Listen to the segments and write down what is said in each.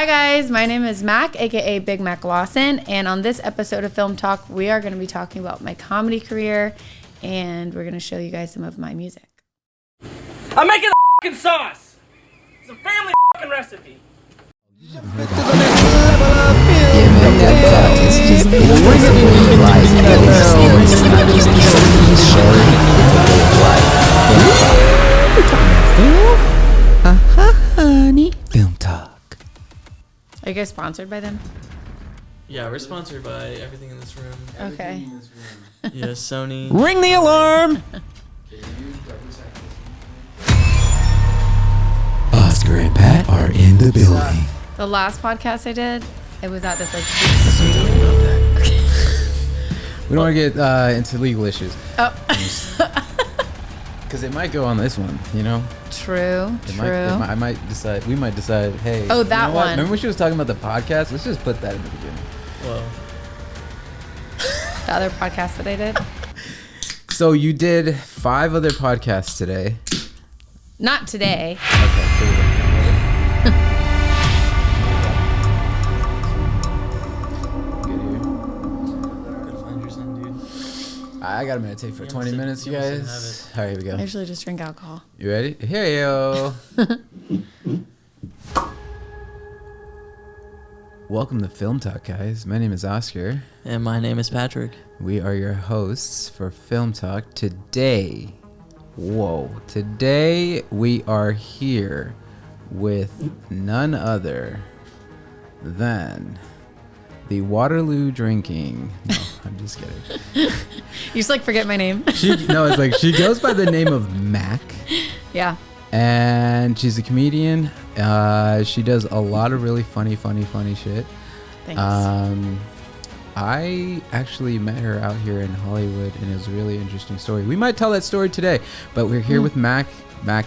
Hi guys, my name is Mac, aka Big Mac Lawson, and on this episode of Film Talk, we are going to be talking about my comedy career, and we're going to show you guys some of my music. I'm making a sauce. It's a family recipe. Honey. Film Talk. Are you guys sponsored by them? Yeah, we're sponsored by everything in this room. Okay. Yeah, Sony. Ring the alarm! Oscar and Pat are in the building. The last podcast I did, it was at this We don't want to get into legal issues. Oh. Because it might go on this one, you know? True. I might decide, we might decide, hey. Oh, that you know what? one. Remember when she was talking about the podcast? Let's just put that in the beginning. Whoa. The other podcast that I did. So you did 5 other podcasts today. Not today. Okay, here we go. I gotta meditate for 20 minutes, you guys. All right, here we go. I usually just drink alcohol. You ready? Here yo. Welcome to Film Talk, guys. My name is Oscar. And my name is Patrick. We are your hosts for Film Talk. Today we are here with none other than the Waterloo drinking. No, I'm just kidding. You just like forget my name. It's like she goes by the name of Mac. Yeah. And she's a comedian. She does a lot of really funny shit. Thanks. I actually met her out here in Hollywood, and it was a really interesting story. We might tell that story today, but we're here with Mac. Mac,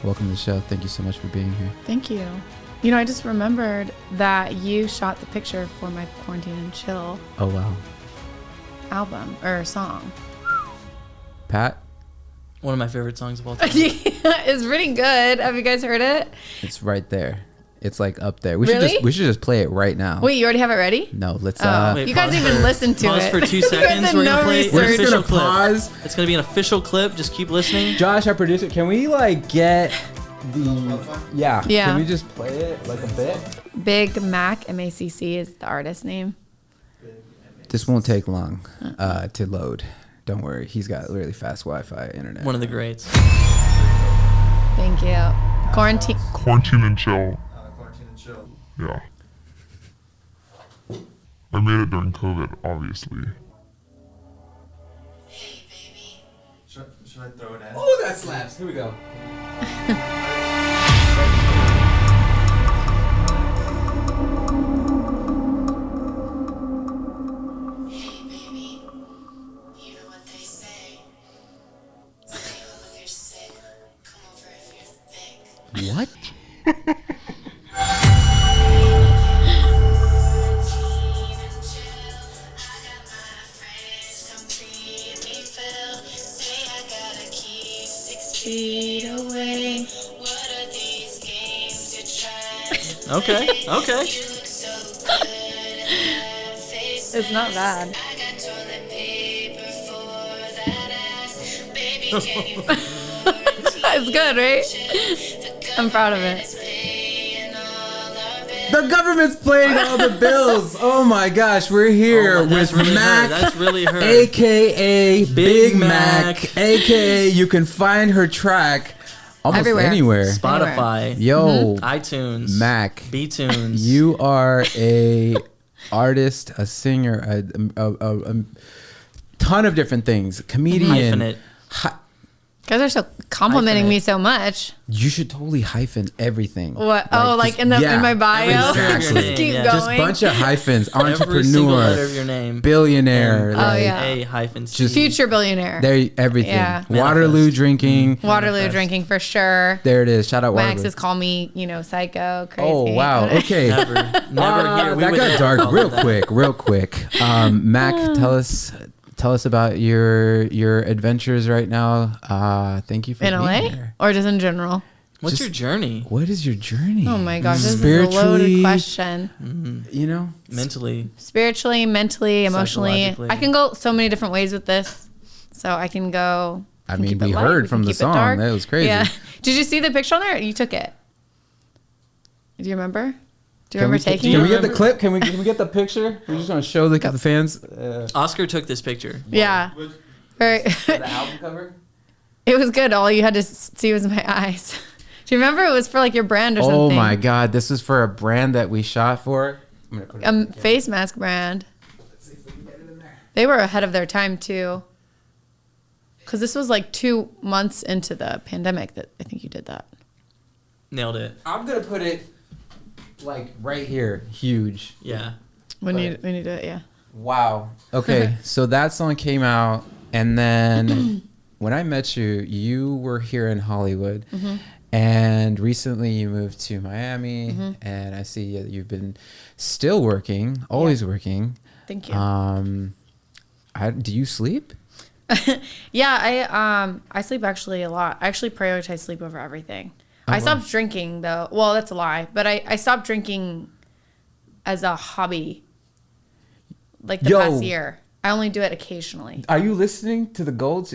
welcome to the show. Thank you so much for being here. Thank you. You know, I just remembered that you shot the picture for my Quarantine and Chill Oh, wow. album or song. Pat? One of my favorite songs of all time. It's pretty good. Have you guys heard it? It's right there. It's like up there. Really? We should just play it right now. Wait, you already have it ready? No, let's Wait, you guys pause even listen to pause it. for 2 You guys seconds. did We're no gonna play research. We're an just official gonna clip. pause. It's gonna be an official clip. Just keep listening. Josh, our producer, can we like get the Yeah. Yeah. Can we just play it like a bit? Big Mac, M-A-C-C is the artist name. This won't take long to load. Don't worry. He's got really fast Wi-Fi internet. One of the greats. Thank you. Quarantine. Quarantine and Chill. Yeah. I made it during COVID, obviously. Hey, baby. Should I throw it in? Oh, that slaps. Here we go. Hey, baby. You know what they say. Stay home if you're sick. Come over if you're thick. What? Feet away. What are these games you're trying? Okay. You look so good in that face. It's not bad. I got toilet paper for that ass. Baby, can you It's good, right? I'm proud of it. paying all our bills? The government's paying all the bills. Oh my gosh, we're here That's with really Mac, her. That's really her. aka Big Mac, Mac. aka you can find her track almost Everywhere. anywhere. Spotify. Yo, iTunes. Mac, B-Tunes. you are a artist, a singer, a ton of different things. Comedian. Hyphenate. You guys are so complimenting me so much. You should totally hyphen everything. What? Just- in my bio? Exactly. Just keep Yeah. going. Just bunch of hyphens. Every single letter Entrepreneur, of your name. billionaire. And like, yeah. A hyphen C. Just- Future billionaire. There, everything. Yeah. Waterloo Manifest. drinking. Waterloo Manifest. drinking for sure. There it is. Shout out Waterloo. Max has called me, psycho, crazy. Oh wow. Okay. Never here. We That would got never dark call real it that. quick. Mac, tell us about your adventures right now. Thank you for In being LA here. or just in general? What's your journey? What is your journey? Oh my gosh, this is a loaded Spiritually, question. You know, Mentally. Spiritually, mentally, emotionally. Psychologically. I can go so many different ways with this. So I can go. I can mean, keep it we light, heard we from can the keep it song. dark. That was crazy. Yeah. Did you see the picture on there? You took it. Do you remember? Do you remember taking Can it? we get the clip? Can we get the picture? We're just gonna show the fans Oscar took this picture. Yeah. Very, the album cover. it was good. All you had to see was my eyes. Do you remember? It was for like your brand or something. Oh my God! This is for a brand that we shot for. I'm gonna put it Face mask brand. Let's see if we can get it in there. They were ahead of their time too. Because this was like 2 months into the pandemic that I think you did that. Nailed it. I'm gonna put it like right here, huge. Yeah. When you do it, yeah. Wow. Okay, so that song came out, and then when I met you, you were here in Hollywood, and recently you moved to Miami, and I see that you've been still working, always working. Thank you. Do you sleep? Yeah, I sleep actually a lot. I actually prioritize sleep over everything. I stopped drinking though. Well, that's a lie. But I stopped drinking as a hobby like the past year. I only do it occasionally. Are you listening to the Golds?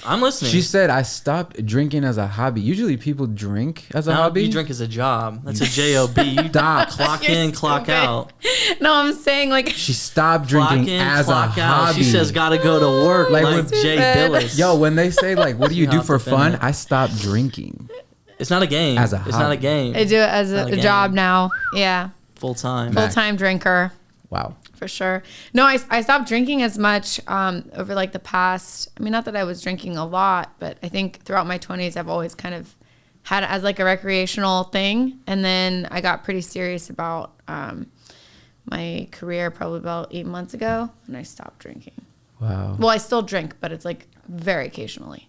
I'm listening. She said, I stopped drinking as a hobby. Usually people drink as a now hobby. you drink as a job. That's a job. You Stop. clock You're in, clock stupid. out. No, I'm saying like She stopped Clock drinking in, as a clock out. hobby. She says gotta go to work Like like, when- Jay Stupid. Billis. Yo, when they say like, what do you You do have for to defend fun? it. I stopped drinking. It's not a game. As a it's not a hobby. game. I do it as Not a a game. job now. Yeah. Full time. Mac. Full-time drinker. Wow. For sure. No, I stopped drinking as much over like the past. I mean, not that I was drinking a lot, but I think throughout my 20s, I've always kind of had it as like a recreational thing. And then I got pretty serious about my career probably about 8 months ago, and I stopped drinking. Wow. Well, I still drink, but it's like very occasionally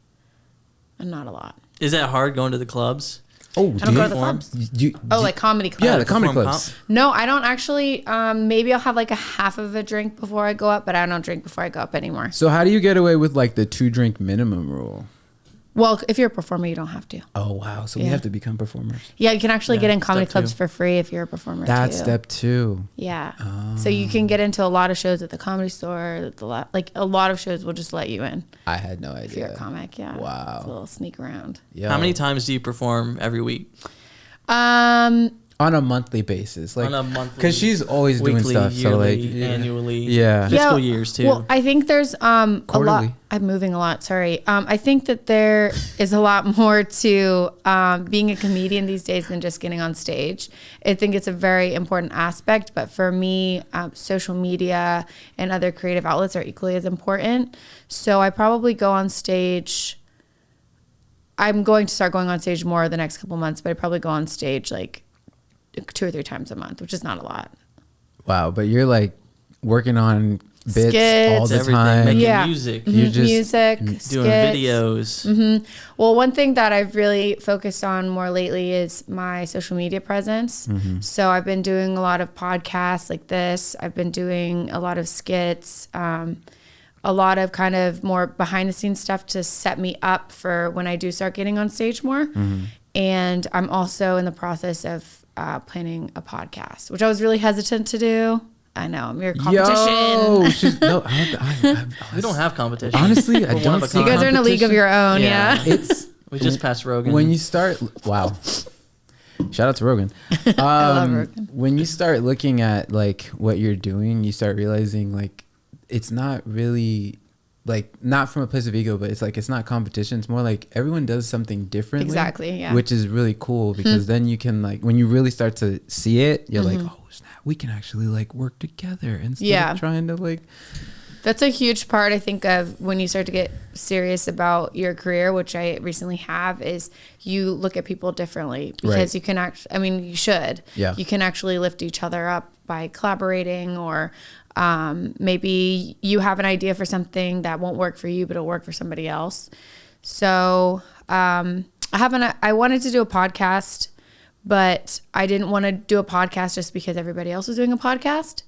and not a lot. Is that hard going to the clubs? Oh, I don't go to the perform? clubs. You, Oh, like comedy clubs. yeah, the comedy Perform clubs. No, I don't actually. Maybe I'll have like a half of a drink before I go up, but I don't drink before I go up anymore. So how do you get away with like the 2-drink minimum rule? Well, if you're a performer, you don't have to. Oh wow! So we Yeah. have to become performers. Yeah, you can actually Yeah, get in comedy step clubs two. for free if you're a performer That's too. step 2. Yeah. So you can get into a lot of shows at the Comedy Store. Like a lot of shows will just let you in I had no if you're a idea. comic. Yeah. Wow. It's a little sneak around. Yo. How many times do you perform every week? On a monthly basis, like On a monthly, because she's always doing weekly, stuff. So like yearly, annually. Yeah. Fiscal years too. Well, I think there's a lot. Quarterly. I'm moving a lot. Sorry. I think that there is a lot more to being a comedian these days than just getting on stage. I think it's a very important aspect, but for me, social media and other creative outlets are equally as important. So I probably go on stage. I'm going to start going on stage more the next couple months, but I probably go on stage like 2 or 3 times a month, which is not a lot. Wow, but you're like working on bits Skits, all the everything, time. making Yeah. music, You're just Music, doing skits. videos. Well, one thing that I've really focused on more lately is my social media presence. So I've been doing a lot of podcasts like this. I've been doing a lot of skits, a lot of kind of more behind the scenes stuff to set me up for when I do start getting on stage more. And I'm also in the process of planning a podcast, which I was really hesitant to do. I know, I'm your competition. Yo, no, We don't have competition. honestly, I We're one don't of a see You guys are in a league of competition. your own, Yeah. yeah. It's We just passed Rogan. when you start. Wow. Shout out to Rogan. love Rogan. When you start looking at like what you're doing, you start realizing like it's not really like not from a place of ego, but it's like it's not competition. It's more like everyone does something differently. Exactly, yeah. Which is really cool because then you can like when you really start to see it, you're like, oh snap, we can actually like work together instead Yeah. of trying to like. That's a huge part, I think, of when you start to get serious about your career, which I recently have, is you look at people differently because Right. you can actually, I mean, you should. Yeah. You can actually lift each other up by collaborating, or maybe you have an idea for something that won't work for you, but it'll work for somebody else. So I wanted to do a podcast, but I didn't want to do a podcast just because everybody else was doing a podcast.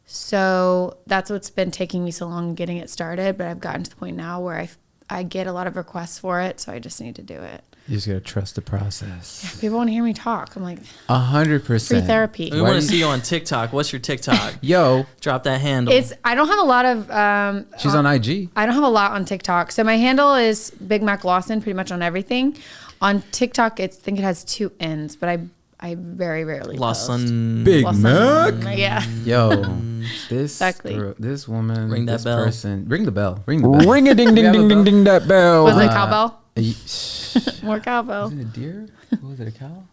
So that's what's been taking me so long getting it started. But I've gotten to the point now where I get a lot of requests for it. So I just need to do it. You just gotta trust the process. People want to hear me talk. I'm like, 100%. free therapy. We Why want do to you- see you on TikTok. What's your TikTok? Yo, Drop that handle. I don't have a lot of. she's on IG. I don't have a lot on TikTok. So my handle is Big Mac Lawson, pretty much on everything. On TikTok, I think it has 2 N's, but I very rarely post. Lawson. Big Lawson. Mac. Yeah. Yo, this Exactly. girl, this woman, Ring that this bell. person, ring the bell, ring the bell. Ring a ding We ding have a ding ding bell? ding that bell. Was it cowbell? Was More cowbell. it a deer? Was it a cow?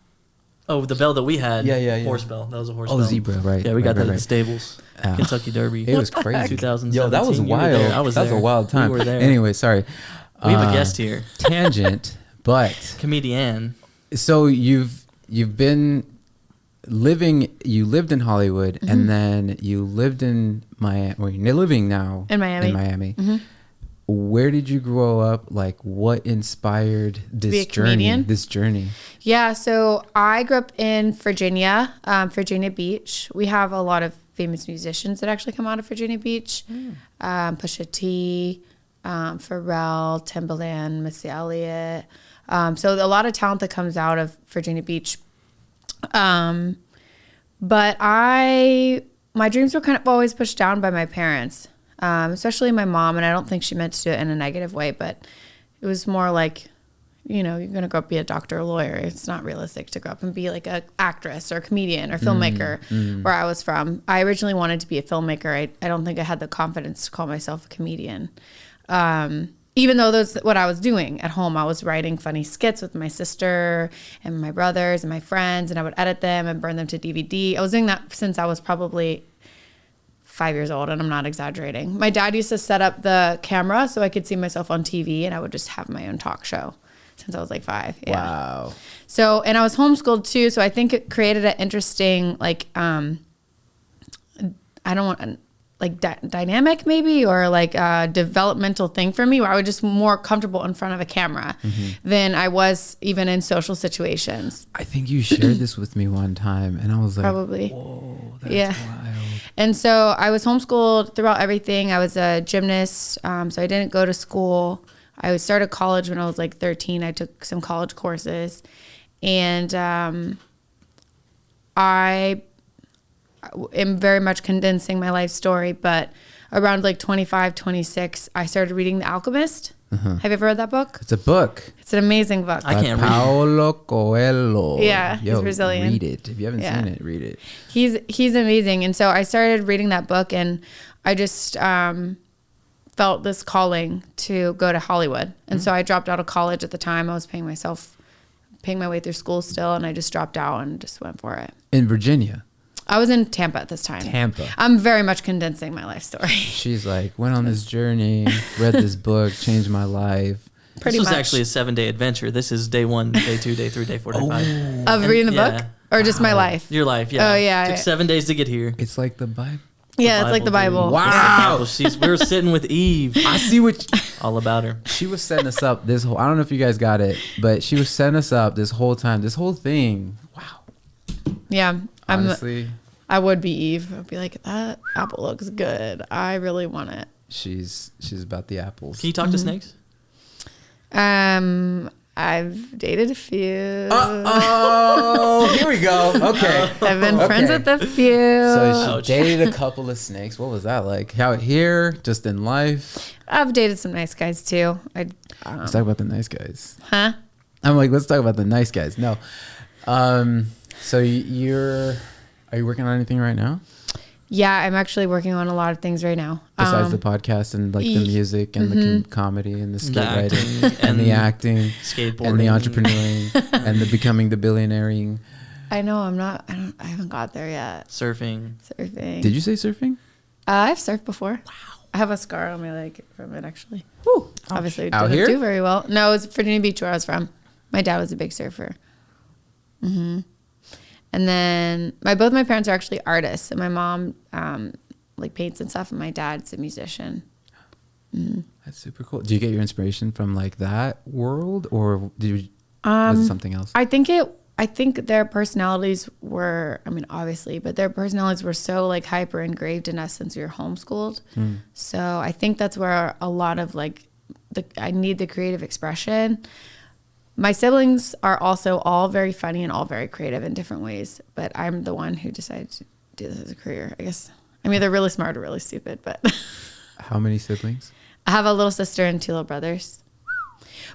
Oh, the bell that we had. Yeah. Horse bell. That was a horse Oh, bell. zebra, right? Yeah, we got right, that at right. the stables. Ah. Kentucky Derby. It was crazy. 2017. Yo, that was You were wild. there. I was That's there. a wild time. We were there. Anyway, sorry. We have a guest here. Tangent, but Comedian. so you've been living. You lived in Hollywood, and then you lived in Miami. Well, you're living now In Miami. In Miami. Where did you grow up? Like, what inspired this be a journey? comedian? This journey. Yeah, so I grew up in Virginia, Virginia Beach. We have a lot of famous musicians that actually come out of Virginia Beach. Pusha T, Pharrell, Timbaland, Missy Elliott. So a lot of talent that comes out of Virginia Beach. But my dreams were kind of always pushed down by my parents, especially my mom. And I don't think she meant to do it in a negative way, but it was more like, you know, you're going to grow up, be a doctor or lawyer. It's not realistic to grow up and be like an actress or comedian or filmmaker where I was from. I originally wanted to be a filmmaker. I don't think I had the confidence to call myself a comedian. Even though that's what I was doing at home. I was writing funny skits with my sister and my brothers and my friends, and I would edit them and burn them to DVD. I was doing that since I was probably 5 years old, and I'm not exaggerating. My dad used to set up the camera so I could see myself on TV, and I would just have my own talk show since I was like 5. Yeah. Wow. So, and I was homeschooled too, so I think it created an interesting, like, I don't want, like, dynamic maybe, or like a developmental thing for me where I was just more comfortable in front of a camera than I was even in social situations. I think you shared this with me one time, and I was like, Probably. whoa, that's Yeah. wild. And so I was homeschooled throughout everything. I was a gymnast, so I didn't go to school. I started college when I was like 13. I took some college courses, and I am very much condensing my life story, but around like 25, 26, I started reading The Alchemist. Have you ever read that book? It's a book. It's an amazing book. I can't read. Paulo Coelho. Yeah, he's Brazilian. Read it. If you haven't Yeah. seen it, read it. He's amazing. And so I started reading that book, and I just felt this calling to go to Hollywood. And so I dropped out of college at the time. I was paying my way through school still, and I just dropped out and just went for it. In Virginia. I was in Tampa at this time. Tampa. I'm very much condensing my life story. She's like, went on this journey, read this book, changed my life. Pretty This was much. actually a 7-day adventure. This is day 1, day 2, day 3, day 4, day 5. Of reading the yeah. book? Or just my life? Your life, yeah. Oh, yeah. Took 7 days to get here. It's like the Bible. Yeah, it's like the Bible. dude. Wow. It's the Bible. We were sitting with Eve. I see what All about her. she was setting us up this whole, I don't know if you guys got it, but she was setting us up this whole time, this whole thing. Wow. Yeah. Honestly, I would be Eve. I'd be like, that apple looks good. I really want it. she's about the apples. Can you talk to snakes? I've dated a few. Oh, here we go. Okay. I've been friends Okay. with a few. So Ouch. she dated a couple of snakes. What was that like? Out here, just in life? I've dated some nice guys too. Let's talk about the nice guys. Huh? I'm like, let's talk about the nice guys. No. So are you working on anything right now? Yeah, I'm actually working on a lot of things right now. Besides the podcast and like the music and the comedy and the skit acting writing and the acting Skateboarding. and the entrepreneuring and the becoming the billionairing. I know I haven't got there yet. Surfing. Surfing. Did you say surfing? I've surfed before. Wow. I have a scar on my leg from it actually. Woo. Obviously, Out didn't here? do very well. No, it was Virginia Beach where I was from. My dad was a big surfer. And then both my parents are actually artists, and my mom like paints and stuff, and my dad's a musician. That's super cool. Do you get your inspiration from like that world, or was it something else? I think their personalities were, I mean, obviously, but their personalities were so like hyper engraved in us since we were homeschooled. So I think that's where a lot of like I need the creative expression. My siblings are also all very funny and all very creative in different ways, but I'm the one who decided to do this as a career, I guess. I mean, they're really smart or really stupid, but How many siblings? I have a little sister and 2 little brothers.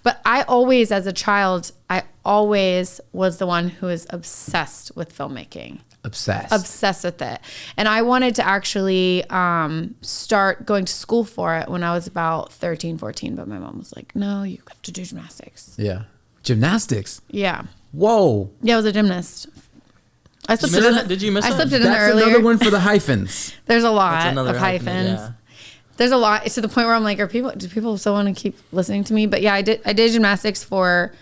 But I always, as a child, I always was the one who was obsessed with filmmaking. Obsessed with it. And I wanted to actually start going to school for it when I was about 13, 14. But my mom was like, no, you have to do gymnastics. Yeah. Gymnastics. Yeah. Whoa. Yeah, I was a gymnast. I Did you miss that? Did you miss I that? slipped it in That's there earlier. another one for the hyphens. There's a lot That's another of hyphens. Yeah. There's a lot to the point where I'm like, do people still want to keep listening to me? But yeah, I did gymnastics for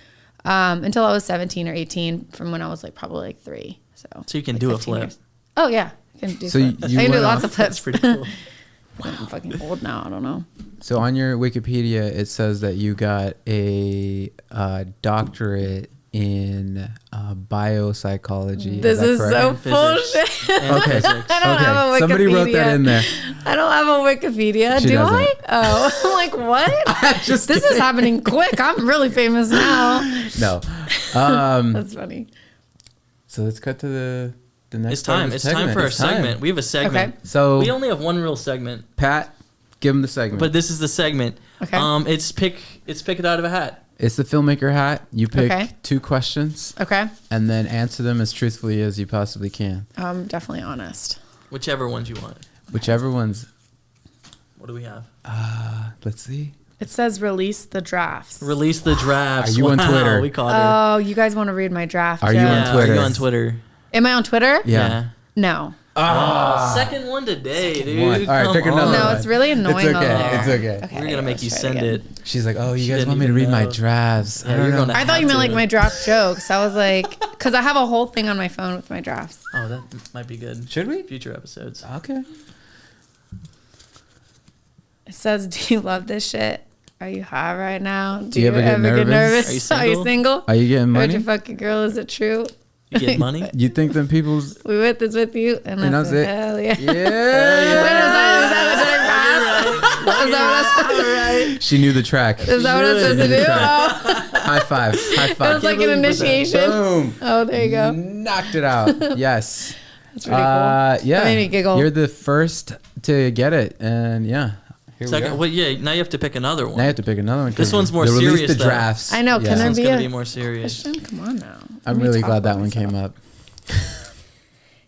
until I was 17 or 18, from when I was like probably like 3. So you can like do a 15 flip. years. Oh yeah, I can do So flips. you I can do went lots off- of flips. That's pretty cool. I'm fucking old now. I don't know. So on your Wikipedia, it says that you got a doctorate in biopsychology. This is that so correct? bullshit. And Okay. physics. I don't have a Somebody wrote that Wikipedia. in there. I don't have a Wikipedia. She Do doesn't. I? Oh, I'm like, what? Just This is kidding. happening quick. I'm really famous now. No. That's funny. So let's cut to the next. It's time. It's time for our It's time. segment. We have a segment. Okay. So We only have one real segment, Pat, give him the segment. but this is the segment. Okay. It's pick it out of a hat. It's the filmmaker hat. You pick Okay. 2 questions Okay. and then answer them as truthfully as you possibly can. I'm definitely honest. Whichever ones you want. Whichever one's. What do we have? Let's see. It says release the drafts. Release the drafts. Are you on Wow, Twitter? We caught her. Oh, you guys want to read my draft? Are you on Yeah, Twitter? Are you on Twitter? Am I on Twitter? Yeah. No. Second one today, dude. one. All right, Come pick another on. No, one. it's really annoying It's on okay. there. It's okay. Okay, We're gonna make let's you try send again. it. She's like, oh, you She guys didn't want me to even read my know. drafts? Yeah, I don't you're know. gonna I thought have you meant to. like my draft jokes. I was like, because I have a whole thing on my phone with my drafts. Oh, that might be good. Should we? Future episodes. Okay. It says, do you love this shit? Are you high right now? Do you ever get nervous? Are you Are you single? Are you getting Heard your money? fucking girl, is it true? You get money? You think them people's. We with this with you? And I that's said, it. hell yeah. Yeah. Wait, is that what I pass? She knew the track. Is that what I'm supposed to do? Oh, High five. High it five. was like an initiation. Boom. Oh, there you go. Knocked it out. Yes. That's pretty cool. Yeah. That made me giggle. You're the first to get it. And yeah. Here we Second, go. well, yeah. Now you have to pick another one. Now you have to pick another one. This one's more They released serious, the though. drafts. I know, can This there one's be gonna a be more serious. question? Come on now. I'm Let me really talk glad that about one myself. came up.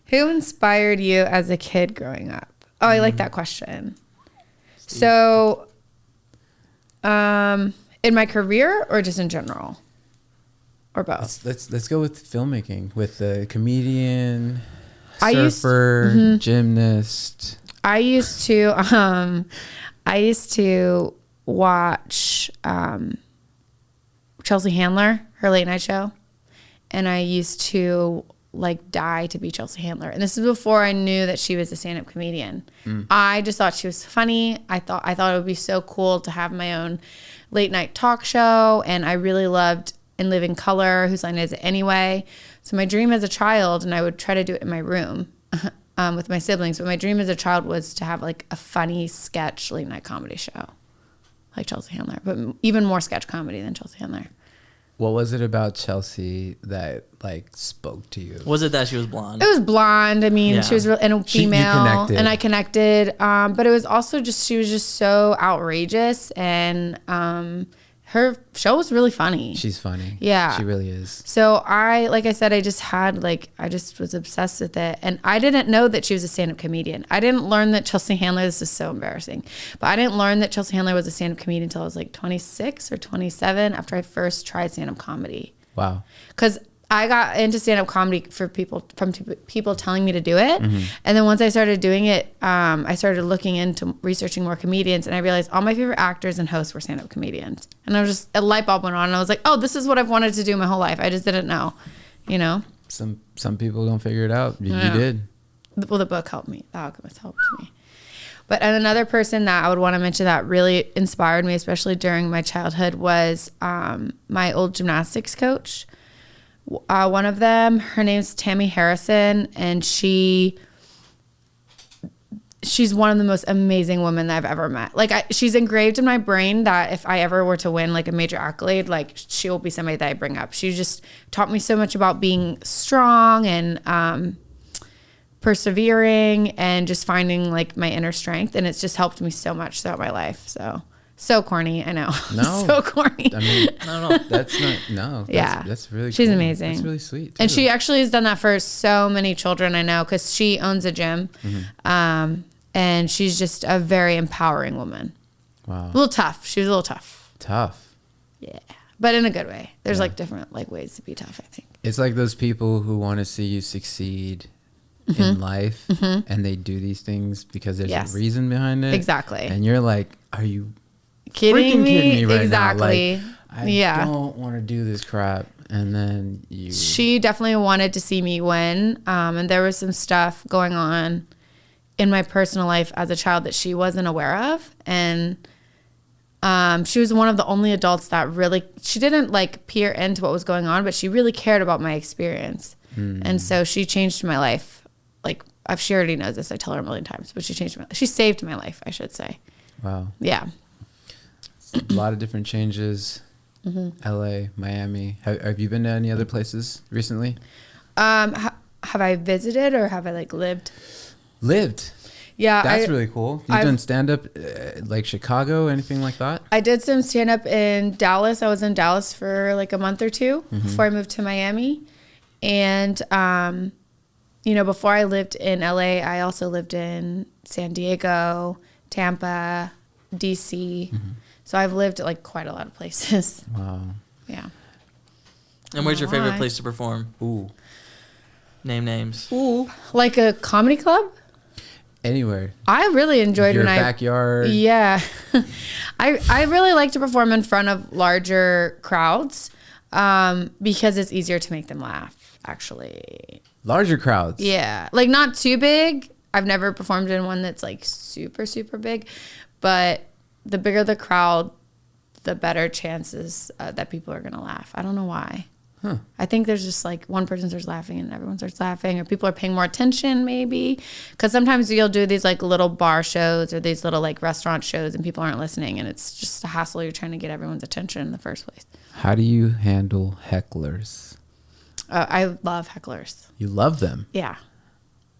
Who inspired you as a kid growing up? Oh, I like that question. So, in my career or just in general? Or both? Let's go with filmmaking with the comedian, I used- surfer, gymnast. I used to watch Chelsea Handler, her late night show, and I used to like die to be Chelsea Handler. And this is before I knew that she was a stand-up comedian. I just thought she was funny. I thought it would be so cool to have my own late night talk show, and I really loved In Living Color, Whose Line Is It Anyway? So my dream as a child, and I would try to do it in my room with my siblings, but my dream as a child was to have like a funny sketch late night comedy show like Chelsea Handler, but even more sketch comedy than Chelsea Handler. What was it about Chelsea that like spoke to you? Was it that she was blonde? It was blonde. I mean, Yeah. she was and a You female, connected. and I connected. But it was also just she was just so outrageous, and her show was really funny. She's funny. Yeah. She really is. So like I said, I just was obsessed with it. And I didn't know that she was a stand-up comedian. I didn't learn that Chelsea Handler, this is so embarrassing, but I didn't learn that Chelsea Handler was a stand-up comedian until I was like 26 or 27 after I first tried stand-up comedy. Wow. Because I got into stand-up comedy from people telling me to do it. Mm-hmm. And then once I started doing it, I started looking into researching more comedians, and I realized all my favorite actors and hosts were stand-up comedians. And I was just, a light bulb went on, and I was like, oh, this is what I've wanted to do my whole life. I just didn't know, you know? Some people don't figure it out. You Yeah. did. Well, the book helped me. The Alchemist helped me. But another person that I would want to mention that really inspired me, especially during my childhood, was my old gymnastics coach. One of them, her name's Tammy Harrison, and she she's one of the most amazing women that I've ever met. Like she's engraved in my brain that if I ever were to win like a major accolade, like she will be somebody that I bring up. She just taught me so much about being strong and persevering and just finding like my inner strength. And it's just helped me so much throughout my life. So corny, I know. No. So corny. I mean, No. that's not, no. That's really She's cool. amazing. That's really sweet. And too. she actually has done that for so many children I know because she owns a gym. And she's just a very empowering woman. Wow. A little tough. She was a little tough. Tough. Yeah. But in a good way. There's like different like ways to be tough, I think. It's like those people who want to see you succeed in life and they do these things because there's Yes. a reason behind it. Exactly. And you're like, are you Kidding me right exactly. now? Like, I don't want to do this crap. And then you. She definitely wanted to see me win. And there was some stuff going on in my personal life as a child that she wasn't aware of. And she was one of the only adults that really, she didn't like peer into what was going on, but she really cared about my experience. And so she changed my life. Like she already knows this. I tell her a million times, but she saved my life, I should say. Wow. Yeah. A lot of different changes. LA, Miami. Have you been to any other places recently? Have I visited or have I like lived? Lived. Yeah. That's really cool. You've done stand-up like Chicago, anything like that? I did some stand-up in Dallas. I was in Dallas for like a month or two before I moved to Miami. And, before I lived in LA, I also lived in San Diego, Tampa, DC. So I've lived at like quite a lot of places. Wow. Yeah. And where's your favorite Why? place to perform? Ooh. Name names. Ooh. Like a comedy club? Anywhere. I really enjoyed Your when backyard. Yeah. I really like to perform in front of larger crowds because it's easier to make them laugh, actually. Larger crowds. Yeah. Like not too big. I've never performed in one that's like super, super big. But the bigger the crowd, the better chances that people are going to laugh. I don't know why. Huh. I think there's just like one person starts laughing and everyone starts laughing, or people are paying more attention maybe. Because sometimes you'll do these like little bar shows or these little like restaurant shows and people aren't listening, and it's just a hassle. You're trying to get everyone's attention in the first place. How do you handle hecklers? I love hecklers. You love them. Yeah.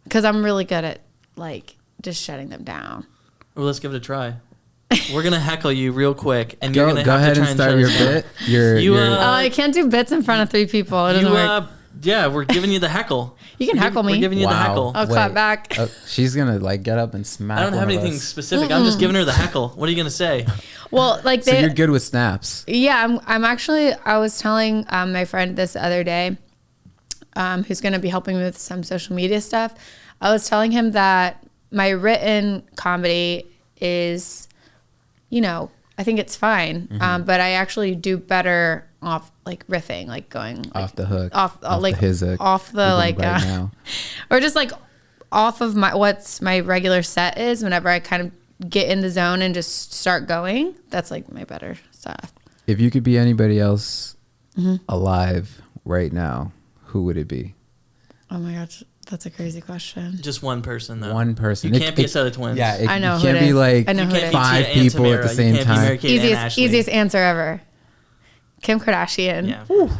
Because I'm really good at like just shutting them down. Well, let's give it a try. We're gonna heckle you real quick, and Go you're gonna have ahead to and try start shut your us down. bit. Your I can't do bits in front of 3 people. It doesn't work. Yeah, we're giving you the heckle. You can heckle me. We're giving you the heckle. I'll clap back. She's gonna like get up and smack. I don't have one of anything us. specific. I'm just giving her the heckle. What are you gonna say? Well, like So you're good with snaps. Yeah, I'm actually. I was telling my friend this other day, who's going to be helping me with some social media stuff. I was telling him that my written comedy is, I think it's fine, but I actually do better off like riffing, like going like, Off the hook. off like the hizzock. off the Even like, right now. or just like off of what's my regular set is. Whenever I kind of get in the zone and just start going, that's like my better stuff. If you could be anybody else alive right now, who would it be? Oh my gosh, that's a crazy question. Just one person though. One person. You can't be a set of twins. Yeah, I know You who can't it be is. like I know who it can't is. be 5 Tia and people at Tamara. the You same can't be time. Mary-Kate and Ashley. Easiest answer ever. Kim Kardashian. Yeah.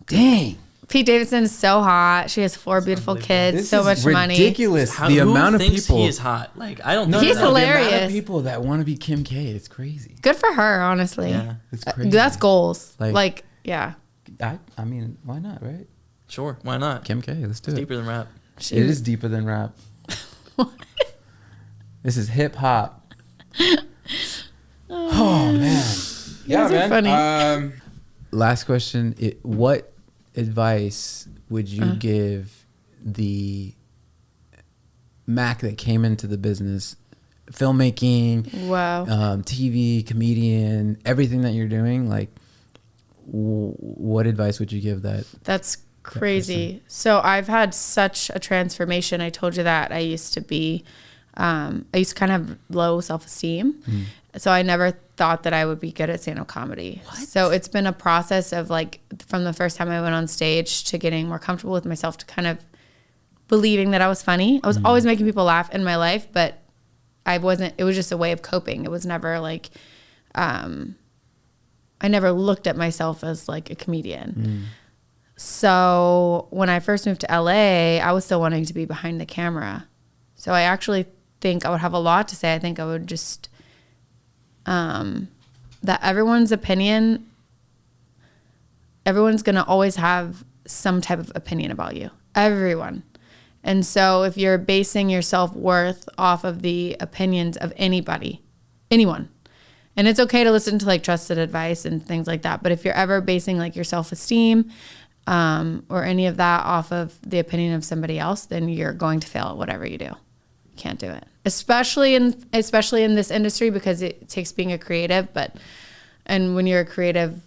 Dang. Pete Davidson is so hot. She has 4 beautiful kids, This so is much money. ridiculous. How, The who amount of thinks people. he is hot? Like I don't. No, think He's no, no, The amount hilarious. of people that want to be Kim K. It's crazy. Good for her, honestly. Yeah. It's crazy. That's goals. Like- Like, yeah. I mean, why not, right? Sure. Why not? Kim K. Let's do it. Deeper than rap. It is deeper than rap. This is hip hop. Oh man. Yeah, guys are funny. Last question. What advice would you give the Mac that came into the business, filmmaking, Wow. TV, comedian, everything that you're doing? Like, what advice would you give that? That's crazy. So I've had such a transformation. I told you that I used to kind of have low self-esteem. So I never thought that I would be good at stand-up comedy. So it's been a process of like from the first time I went on stage to getting more comfortable with myself to kind of believing that I was funny. I was always making people laugh in my life, but it was just a way of coping. It was never like, I never looked at myself as like a comedian. So when I first moved to LA, I was still wanting to be behind the camera. So I actually think I would have a lot to say. I think I would just, that everyone's opinion, everyone's going to always have some type of opinion about you. Everyone. And so if you're basing your self-worth off of the opinions of anyone, and it's okay to listen to like trusted advice and things like that, but if you're ever basing like your self-esteem or any of that off of the opinion of somebody else, then you're going to fail at whatever you do. You can't do it, especially in this industry, because it takes being a creative. And when you're a creative,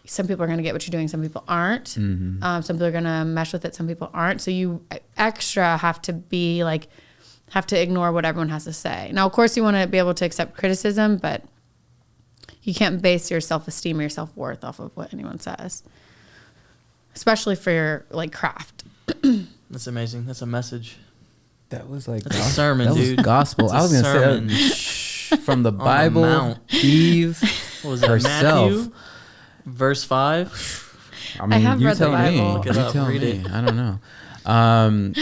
some people are going to get what you're doing, some people aren't. Some people are going to mesh with it, some people aren't. So you extra have to ignore what everyone has to say. Now, of course, you want to be able to accept criticism, but you can't base your self-esteem or your self-worth off of what anyone says, especially for your like craft. That's amazing. That's a message. That was like That's a sermon, that dude. was gospel. I was gonna sermon. say from the On the Bible, Mount. Eve What was that? herself. Matthew, verse 5. I mean, have you read the tell me. Bible. Look it You up, tell read me. it. I don't know. You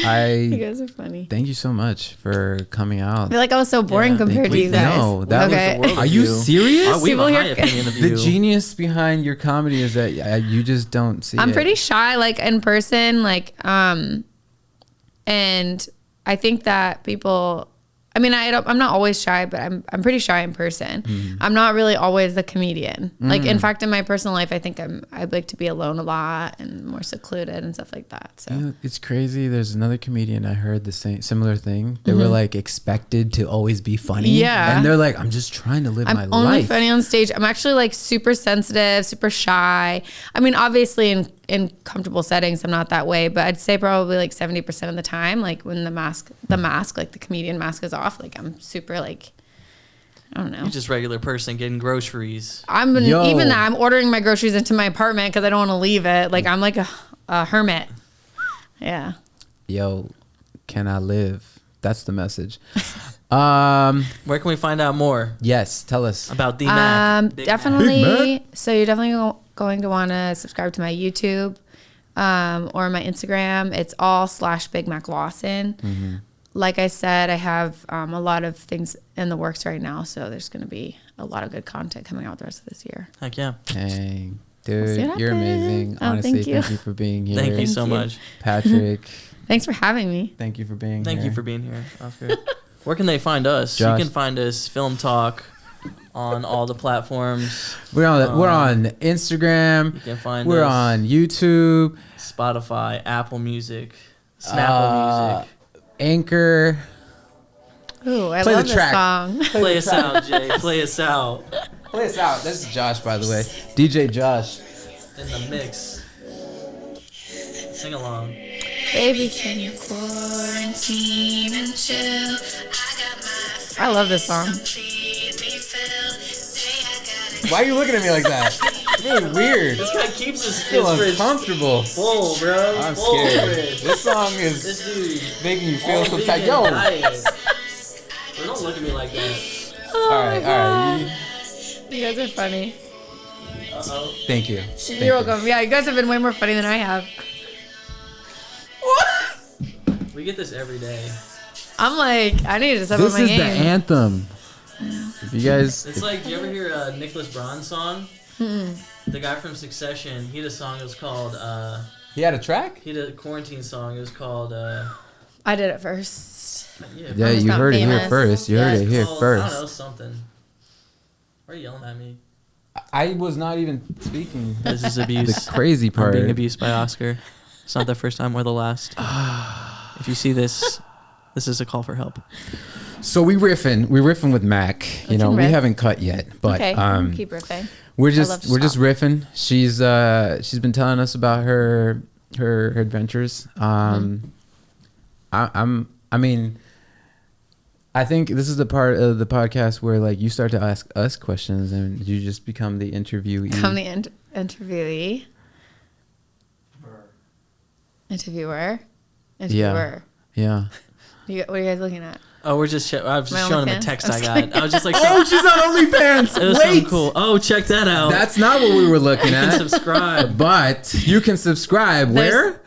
I guys are funny. thank you so much for coming I out. feel like I was so boring Yeah, compared to you guys. No, that was okay. the world. Are you You. serious? We have People a high here- opinion of The you. genius behind your comedy is that you just don't see I'm it. pretty shy, like in person, like, and I think that people, I mean, I'm not always shy, but I'm pretty shy in person. I'm not really always the comedian. Like, in fact, in my personal life, I think I'd like to be alone a lot and more secluded and stuff like that. So You know, it's crazy. There's another comedian I heard the similar thing. They were like expected to always be funny. Yeah. And they're like, I'm just trying to live my I'm only life. funny on stage. I'm actually like super sensitive, super shy. I mean, obviously in comfortable settings, I'm not that way, but I'd say probably like 70% of the time, like when the mask, like the comedian mask is off, like I'm super like, I don't know. You're just a regular person getting groceries. Even that, I'm ordering my groceries into my apartment because I don't want to leave it. Like I'm like a hermit. Yeah. Yo, can I live? That's the message. Where can we find out more Yes, tell us. about D-Mac? Big Mac. Definitely. So you're definitely going to want to subscribe to my YouTube or my Instagram. It's all /Big Mac Lawson. Like I said, I have a lot of things in the works right now. So there's going to be a lot of good content coming out the rest of this year. Heck yeah. Dang. We'll see Dude, what you're happens. amazing. Oh, Honestly, thank you. thank you for being here. Thank you so you. much. Patrick, Thanks for having me. thank you for being Thank here. you for being here, Oscar. Where can they find us? Josh. You can find us Film Talk on all the platforms. We're on Instagram. You can find We're us on YouTube, Spotify, Apple Music, Snapple Music. Anchor. Ooh, I Play love the this track. song. Play us out, Jay. Play us out. Play us out. This is Josh, by the way. DJ Josh. In the mix. Sing along. Baby, Can you quarantine and chill? I got my I love this song. completely filled. Say I gotta Why are you looking at me like that? It's really weird. This guy keeps his I feel fridge uncomfortable. full, bro. I'm Full scared. fridge. This song is This dude. making you feel so vegan tight. Yo. diet. Bro, don't look at me like that. All right. You guys are funny. Uh-oh. Thank you. You're welcome. Yeah, you guys have been way more funny than I have. We get this every day. I'm like, I need to step This up my is the game. anthem. If you guys, It's like, you ever hear a Nicholas Braun's song? The guy from Succession, he had a song, it was called, he had a track. he had a quarantine song, it was called, I did it first. Yeah, just you not heard it here famous. first. You Yeah, heard it it's here called, I don't know, first. something. Why are you yelling at me? I was not even speaking. This is The abuse. crazy I'm part. being abused by Oscar. It's not the first time or the last. If you see this, this is a call for help. So we're riffing with Mac. You know, can we riff. haven't cut yet, but Okay, keep riffing. we're I love just to stop. riffing. She's been telling us about her adventures. I mean, I think this is the part of the podcast where like you start to ask us questions and you just become the interviewee. Become the interviewee. Interviewer. Yeah. What are you guys looking at? Oh, we're just. I was My just showing him a OnlyFans? text I'm I just got. kidding. I was just like, Oh, she's on OnlyFans. it was Wait. so cool. Oh, check that out. That's not what we were looking and at. subscribe. But you can subscribe. Where?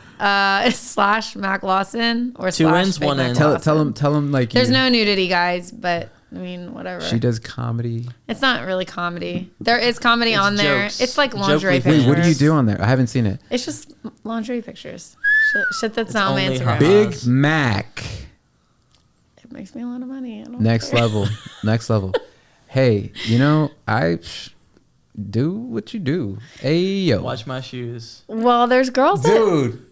Slash Mac Lawson or Two slash ends, Fake one Mac end. Tell him like There's you- no nudity, guys, but I mean, whatever. She does comedy. It's not really comedy. There is comedy It's on there. jokes. It's like lingerie Joke pictures. Wait, what do you do on there? I haven't seen it. It's just lingerie pictures. Shit that's It's not on my only Instagram. her. Big Oz. Mac. It makes me a lot of money. I don't Next care. level. Next level. Hey, you know, I do what you do. Hey, yo. Watch my shoes. Well, there's girls that Dude.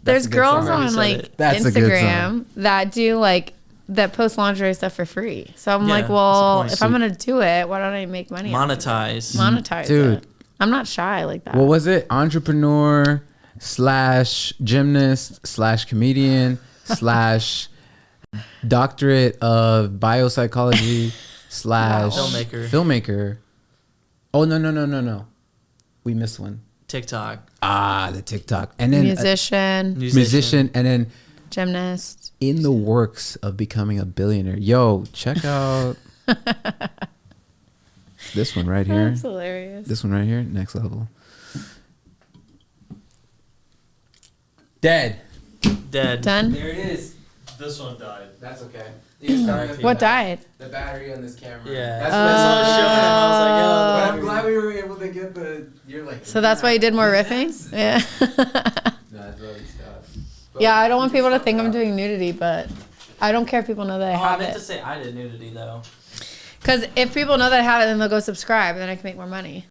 there's a good girls song. I already on said like it. That's a good Instagram that do like that post lingerie stuff for free. So I'm Yeah, like, that's the well, point. if I'm gonna do it, why don't I make money? off of it? Monetize. Monetize Dude. it. I'm not shy like that. What was it? Entrepreneur / gymnast / comedian / doctorate of biopsychology / filmmaker. Oh, no. We missed one. TikTok. The TikTok. And then Musician, and then gymnast. in the works of becoming a billionaire. Yo, check out this one right here. That's hilarious. This one right here, next level. Dead. Dead. Done. There it is. This one died. That's okay. You can start with What died? the battery on this camera. Yeah. That's That's what I was showing him. I was like, yo, But the I'm glad we were able to get the. You're like. So that's why you did more riffing? Yeah. No, it's really stuff. Yeah, I don't want people to think I'm doing nudity, but I don't care if people know that I Oh, I have meant to it. say I did nudity though. Because if people know that I have it, then they'll go subscribe, and then I can make more money.